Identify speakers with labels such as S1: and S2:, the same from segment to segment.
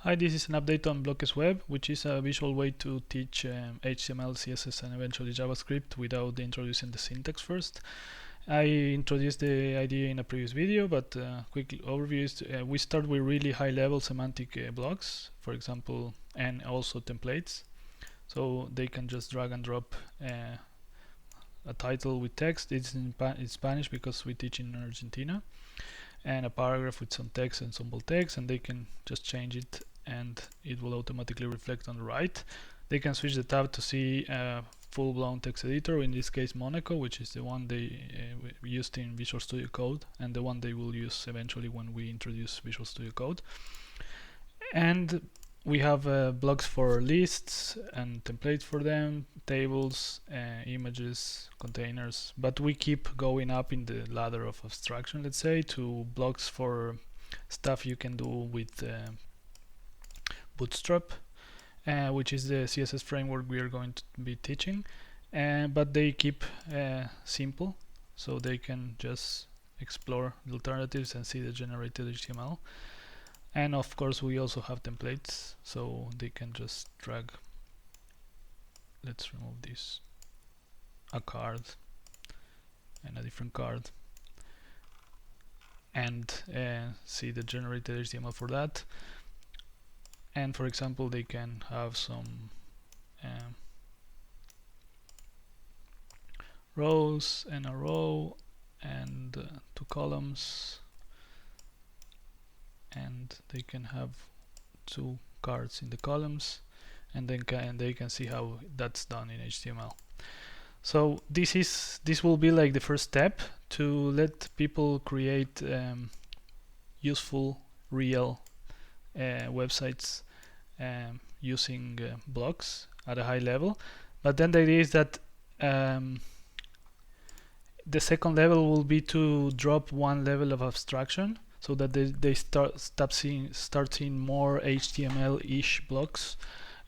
S1: Hi, this is an update on Bloques Web, which is a visual way to teach HTML, CSS, and eventually JavaScript without introducing the syntax first. I introduced the idea in a previous video, but quick overview is we start with really high-level semantic blocks, for example, and also templates. So they can just drag and drop a title with text. It's in Spanish because we teach in Argentina, and a paragraph with some text and some bold text, and they can just change it and it will automatically reflect on the right. They can switch the tab to see a full-blown text editor, in this case Monaco, which is the one they used in Visual Studio Code and the one they will use eventually when we introduce Visual Studio Code. And we have blocks for lists and templates for them, tables, images, containers, but we keep going up in the ladder of abstraction, let's say, to blocks for stuff you can do with Bootstrap, which is the CSS framework we are going to be teaching, but they keep simple, so they can just explore the alternatives and see the generated HTML. And of course we also have templates, so they can just drag, let's remove this, a card and a different card, and see the generated HTML for that. And for example, they can have some rows and a row and 2 columns, and they can have 2 cards in the columns, and then they can see how that's done in HTML. So this will be like the first step to let people create useful, real websites using blocks at a high level. But then the idea is that the second level will be to drop one level of abstraction, so that they start seeing more HTML-ish blocks,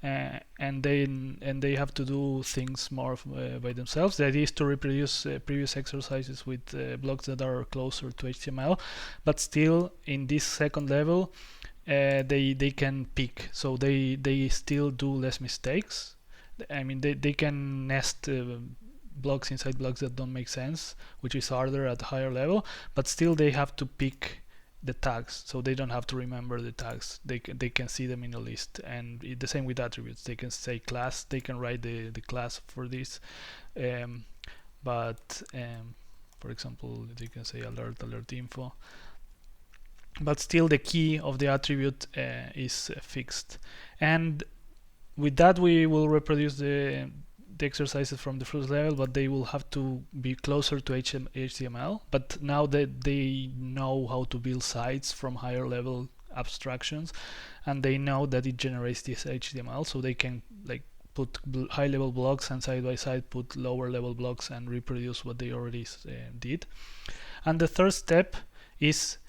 S1: and they have to do things more by themselves. The idea is to reproduce previous exercises with blocks that are closer to HTML, but still in this second level they can pick, so they still do less mistakes. I mean, they can nest blocks inside blocks that don't make sense, which is harder at higher level, but still they have to pick the tags, so they don't have to remember the tags. They can see them in a list. And the same with attributes. They can say class, they can write the class for this, but for example, they can say alert info, but still the key of the attribute is fixed. And with that we will reproduce the exercises from the first level, but they will have to be closer to HTML. But now that they know how to build sites from higher level abstractions, and they know that it generates this HTML, so they can like put high level blocks and side by side put lower level blocks and reproduce what they already did. And the third step is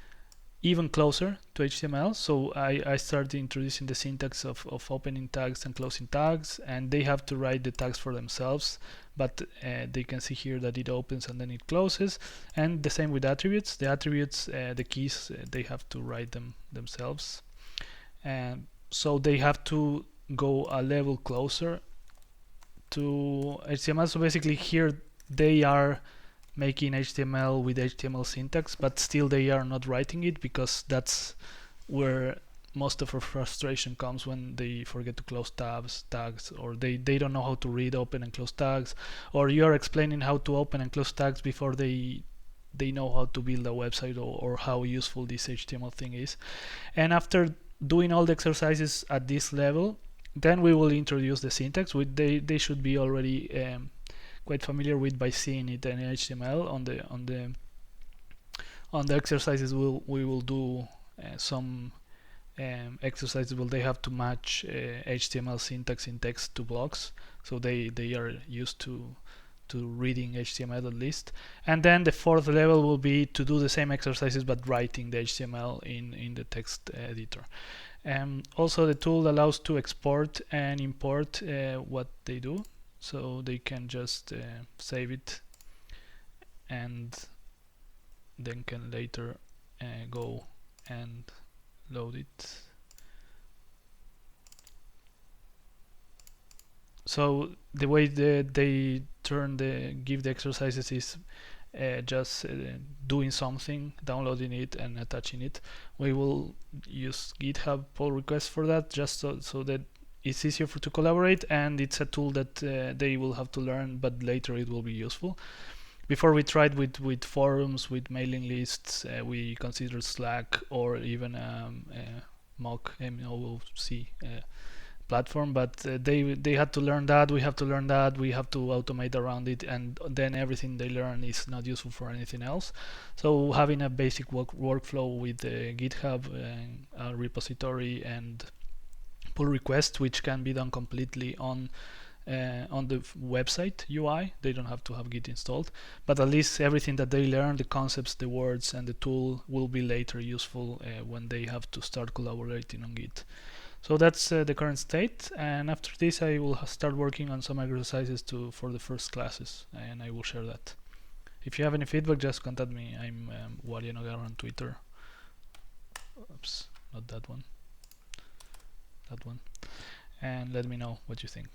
S1: even closer to HTML. So I started introducing the syntax of opening tags and closing tags, and they have to write the tags for themselves, but they can see here that it opens and then it closes. And the same with attributes. The attributes, the keys, they have to write them themselves, and so they have to go a level closer to HTML. So basically here they are making HTML with HTML syntax, but still they are not writing it, because that's where most of our frustration comes, when they forget to close tags, or they don't know how to read open and close tags, or you are explaining how to open and close tags before they know how to build a website, or how useful this HTML thing is. And after doing all the exercises at this level, then we will introduce the syntax, which they should be already quite familiar with by seeing it in HTML. On the exercises we will do some exercises where they have to match HTML syntax in text to blocks, so they are used to reading HTML at least. And then the fourth level will be to do the same exercises but writing the HTML in the text editor. Also the tool allows to export and import what they do, so they can just save it and then can later go and load it So the way that they give the exercises is just doing something, downloading it and attaching it. We will use GitHub pull requests for that, just so that it's easier to collaborate, and it's a tool that they will have to learn, but later it will be useful. Before we tried with forums, with mailing lists, we considered Slack or even mock MOOC platform, but they had to learn that, we have to learn that, we have to automate around it, and then everything they learn is not useful for anything else. So having a basic workflow with GitHub and a repository and pull request, which can be done completely on the website UI. They don't have to have Git installed, but at least everything that they learn, the concepts, the words, and the tool will be later useful when they have to start collaborating on Git. So that's the current state, and after this I will start working on some exercises for the first classes, and I will share that. If you have any feedback, just contact me. I'm Waria Noguera on Twitter. Oops, not that one. That one. And let me know what you think.